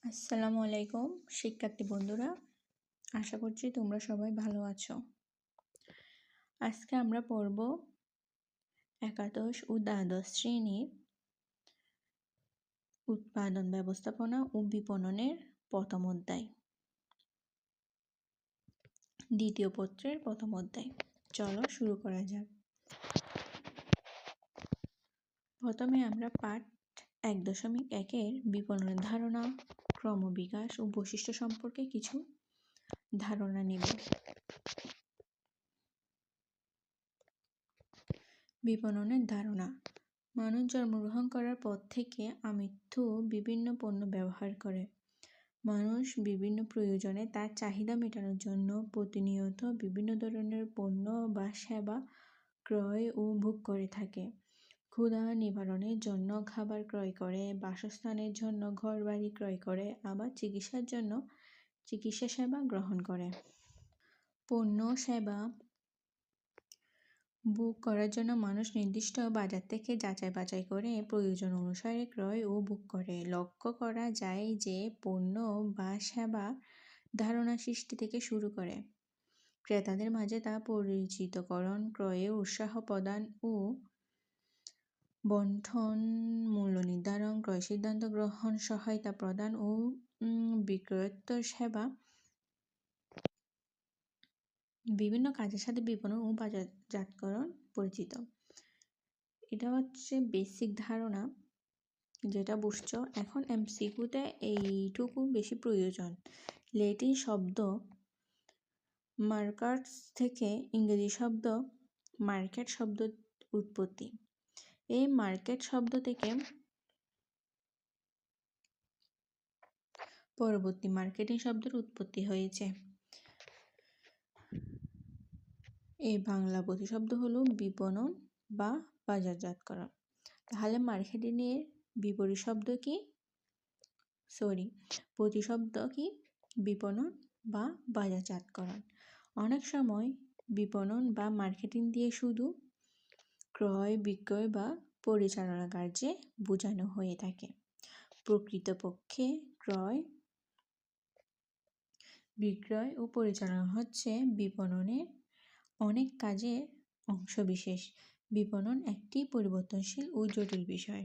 আসসালামু আলাইকুম শিক্ষার্থী বন্ধুরা, আশা করছি তোমরা সবাই ভালো আছো। আজকে আমরা পড়ব একাদশ ও দ্বাদশ শ্রেণীর উৎপাদন ব্যবস্থাপনা ও বিপণনের প্রথম অধ্যায়, দ্বিতীয় পত্রের প্রথম অধ্যায়। চলো শুরু করা যাক। প্রথমে আমরা পাঠ 1.1-এর বিপণনের ধারণা, ক্রমবিকাশ ও বৈশিষ্ট্য সম্পর্কে কিছু ধারণা নেব। বিপণনের ধারণা। মানুষ জন্মগ্রহণ করার পর থেকে আমৃত্যু বিভিন্ন পণ্য ব্যবহার করে। মানুষ বিভিন্ন প্রয়োজনে তার চাহিদা মেটানোর জন্য প্রতিনিয়ত বিভিন্ন ধরনের পণ্য বা সেবা ক্রয় ও ভোগ করে থাকে। ক্ষুধা নিবারণের জন্য খাবার ক্রয় করে, বাসস্থানের জন্য ঘরবাড়ি ক্রয় করে, আবার চিকিৎসার জন্য চিকিৎসা সেবা গ্রহণ করে। পণ্য সেবা বুক করার জন্য মানুষ নির্দিষ্ট বাজার থেকে যাচাই বাছাই করে প্রয়োজন অনুসারে ক্রয় ও বুক করে। লক্ষ্য করা যায় যে পণ্য বা সেবা ধারণা সৃষ্টি থেকে শুরু করে ক্রেতাদের মাঝে তা পরিচিতকরণ, ক্রয়ে উৎসাহ প্রদান ও বন্টন, মূল্য নির্ধারণ, ক্রয় সিদ্ধান্ত গ্রহণ, সহায়তা প্রদান ও বিক্রয়োত্তর সেবা বিভিন্ন কাজের সাথে বিপণন ও বাজারজাতকরণ পরিচিত। এটা হচ্ছে বেসিক ধারণা যেটা বুঝছো। এখন এমসিকিউতে এইটুকু বেশি প্রয়োজন। ল্যাটিন শব্দ মার্কাটস থেকে ইংরেজি শব্দ মার্কেট শব্দ উৎপত্তি। এই মার্কেট শব্দ থেকে পরবর্তী মার্কেটিং শব্দের উৎপত্তি হয়েছে। এই বাংলা প্রতিশব্দ হলো বিপণন বা বাজারজাতকরণ। তাহলে মার্কেটিংয়ের বিপরীত শব্দ কি? প্রতিশব্দ কি? বিপণন বা বাজারজাতকরণ। অনেক সময় বিপণন বা মার্কেটিং দিয়ে শুধু ক্রয় বিক্রয় বা পরিচালনা কার্যে বোঝানো হয়ে থাকে। প্রকৃতপক্ষে ক্রয় বিক্রয় ও পরিচালনা হচ্ছে বিপণনের অনেক কাজের অংশবিশেষ। বিপণন একটি পরিবর্তনশীল ও জটিল বিষয়।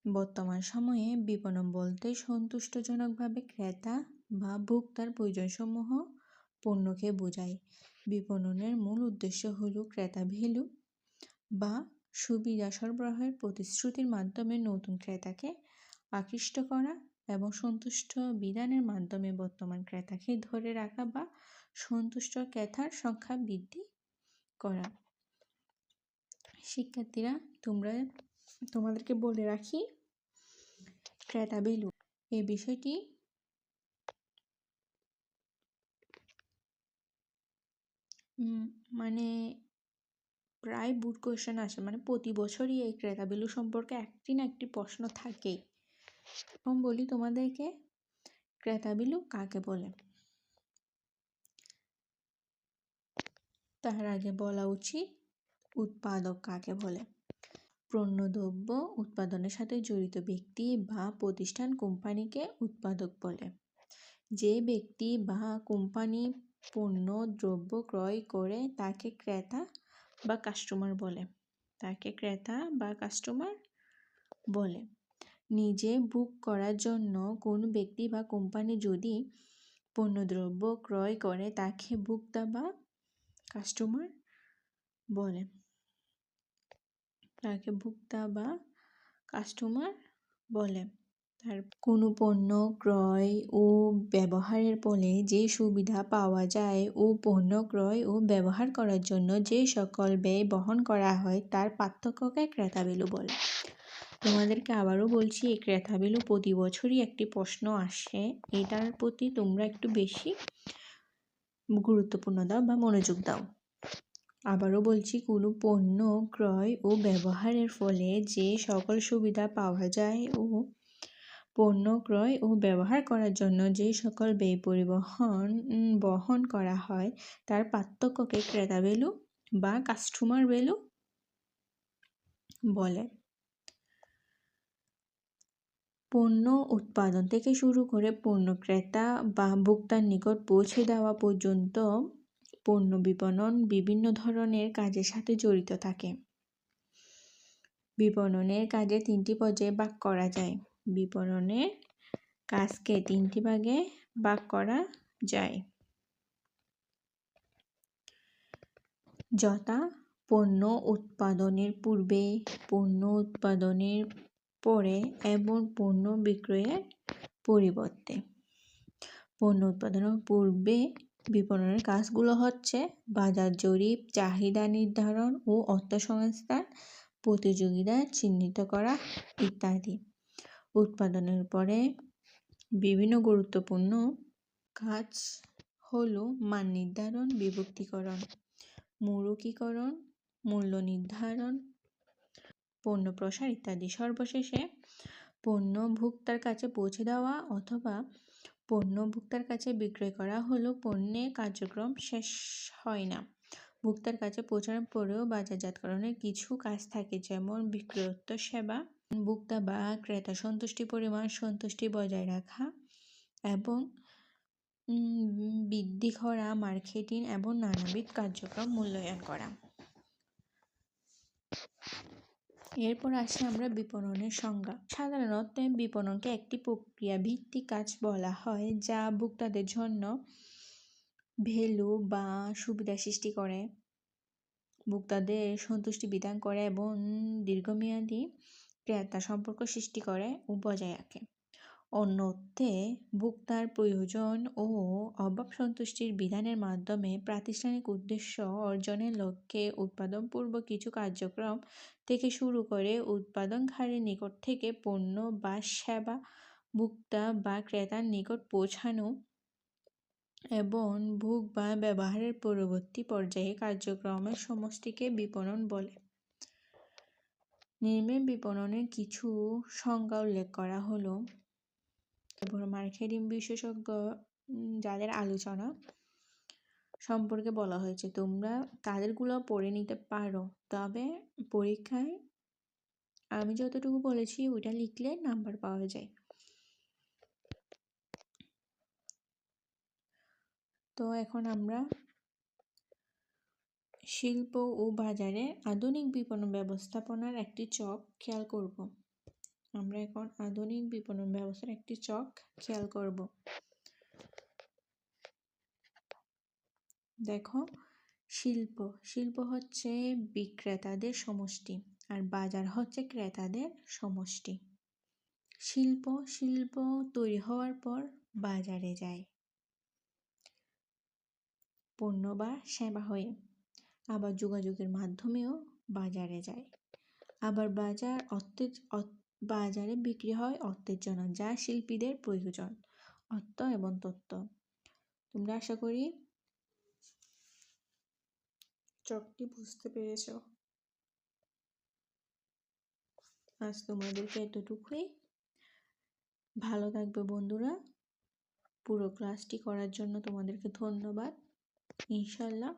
বর্তমান সময়ে বিপণন বলতে সন্তুষ্টজনকভাবে ক্রেতা বা ভোক্তার প্রয়োজনসমূহ পণ্যকে বোঝায়। বিপণনের মূল উদ্দেশ্য হল ক্রেতা ভ্যালু বা সুবিধা সরবরাহের প্রতিশ্রুতির মাধ্যমে নতুন ক্রেতাকে আকৃষ্ট করা এবং সন্তুষ্ট বিধানের মাধ্যমে বর্তমান ক্রেতাকে ধরে রাখা বা সন্তুষ্ট ক্রেতার সংখ্যা বৃদ্ধি করা। শিক্ষার্থীরা, তোমাদেরকে বলে রাখি, ক্রেতা ভ্যালু এই বিষয়টি মানে প্রায় বুট কোয়েশ্চেন আসে, মানে প্রতি বছরই এই ক্রেতা ভ্যালু সম্পর্কে একটি না একটি প্রশ্ন থাকেই। এখন বলি তোমাদেরকে, ক্রেতা ভ্যালু কাকে বলে। তার আগে বলা উচিত উৎপাদক কাকে বলে। পণ্যদ্রব্য উৎপাদনের সাথে জড়িত ব্যক্তি বা প্রতিষ্ঠান কোম্পানিকে উৎপাদক বলে। যে ব্যক্তি বা কোম্পানি পণ্য দ্রব্য ক্রয় করে তাকে ক্রেতা বা কাস্টমার বলে। নিজে বুক করার জন্য কোনো ব্যক্তি বা কোম্পানি যদি পণ্যদ্রব্য ক্রয় করে তাকে ভোক্তা বা কাস্টমার বলে। তার কোনো পণ্য ক্রয় ও ব্যবহারের ফলে যে সুবিধা পাওয়া যায় ও পণ্য ক্রয় ও ব্যবহার করার জন্য যে সকল ব্যয় বহন করা হয় তার পার্থক্যকে ক্রেতা ভ্যালু বলে। তোমাদেরকে আবারও বলছি, এই ক্রেতা ভ্যালু প্রতি বছরই একটি প্রশ্ন আসে। এটার প্রতি তোমরা একটু বেশি গুরুত্বপূর্ণ দাও বা মনোযোগ দাও। আবারও বলছি, কোনো পণ্য ক্রয় ও ব্যবহারের ফলে যে সকল সুবিধা পাওয়া যায় ও পণ্য ক্রয় ও ব্যবহার করার জন্য যে সকল ব্যয় বহন করা হয় তার পার্থক্যকে ক্রেতা ভ্যালু বা কাস্টমার ভ্যালু বলে। পণ্য উৎপাদন থেকে শুরু করে পণ্য ক্রেতা বা ভোক্তার নিকট পৌঁছে দেওয়া পর্যন্ত পণ্য বিপণন বিভিন্ন ধরনের কাজের সাথে জড়িত থাকে। বিপণনের কাজে 3টি পর্যায়ে ভাগ করা যায়। বিপণনের কাজকে 3টি ভাগে ভাগ করা যায়, যথা পণ্য উৎপাদনের পূর্বে, পণ্য উৎপাদনের পরে এবং পণ্য বিক্রয়ের পরিবর্তে। পণ্য উৎপাদনের পূর্বে বিপণনের কাজগুলো হচ্ছে বাজার জরিপ, চাহিদা নির্ধারণ ও অর্থসংস্থান, প্রতিযোগিতা চিহ্নিত করা ইত্যাদি। উৎপাদনের পরে বিভিন্ন গুরুত্বপূর্ণ কাজ হলো মান নির্ধারণ, বিভক্তিকরণ, মৌলিকীকরণ, মূল্য নির্ধারণ, পণ্য প্রসার ইত্যাদি। সর্বশেষে পণ্য ভোক্তার কাছে পৌঁছে দেওয়া অথবা পণ্য ভোক্তার কাছে বিক্রয় করা হলো পণ্যের কার্যক্রম শেষ হয় না। ভোক্তার কাছে পৌঁছানোর পরেও বাজারজাতকরণের কিছু কাজ থাকে, যেমন বিক্রয়োত্তর সেবা, ভোক্তা বা ক্রেতা সন্তুষ্টি বজায় রাখা এবং বৃদ্ধি করা, মার্কেটিং এবং নানাবিধ কার্যক্রম মূল্যায়ন করা। এরপর আসি আমরা বিপণনের সংজ্ঞা। সাধারণত বিপণনকে একটি প্রক্রিয়া ভিত্তিক কাজ বলা হয়, যা ভোক্তাদের জন্য ভ্যালু বা সুবিধা সৃষ্টি করে, ভোক্তাদের সন্তুষ্টি বিধান করে এবং দীর্ঘমেয়াদী ক্রেতা সম্পর্ক সৃষ্টি করে ও বজায় রাখে। অন্য অর্থে ভোক্তার প্রয়োজন ও অভাব সন্তুষ্টির বিধানের মাধ্যমে প্রাতিষ্ঠানিক উদ্দেশ্য অর্জনের লক্ষ্যে উৎপাদনপূর্ব কিছু কার্যক্রম থেকে শুরু করে উৎপাদনকারীর নিকট থেকে পণ্য বা সেবা ভোক্তা বা ক্রেতার নিকট পৌঁছানো এবং ভোগ বা ব্যবহারের পরবর্তী পর্যায়ে কার্যক্রমের সমষ্টিকে বিপণন বলে। নিম্নে বিপণনের কিছু সংজ্ঞা উল্লেখ করা হলো। মার্কেটিং বিশেষজ্ঞ যাদের আলোচনা সম্পর্কে বলা হয়েছে, তোমরা তাদেরগুলো পড়ে নিতে পারো, তবে পরীক্ষায় আমি যতটুকু বলেছি ওইটা লিখলে নাম্বার পাওয়া যায়। তো এখন আমরা শিল্প ও বাজারে আধুনিক বিপণন ব্যবস্থাপনার একটি চক খেয়াল করব। আমরা এখন আধুনিক বিপণন ব্যবস্থার একটি চক খেয়াল করব। দেখো, শিল্প হচ্ছে বিক্রেতাদের সমষ্টি আর বাজার হচ্ছে ক্রেতাদের সমষ্টি। শিল্প তৈরি হওয়ার পর বাজারে যায় পণ্য বা সেবা হয়ে, আবার যোগাযোগের মাধ্যমেও বাজারে যায়, আবার বাজারে বিক্রি হয় অর্থের জন্য, যা শিল্পীদের প্রয়োজন, অর্থ এবং তথ্য। তোমরা আশা করি চকটি বুঝতে পেরেছ। আজ তোমাদেরকে এতটুকুই। ভালো থাকবে বন্ধুরা। পুরো ক্লাসটি করার জন্য তোমাদেরকে ধন্যবাদ। ইনশাআল্লাহ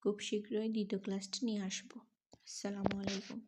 খুব শীঘ্রই দ্বিতীয় ক্লাসটি নিয়ে আসবো। আসসালামু আলাইকুম।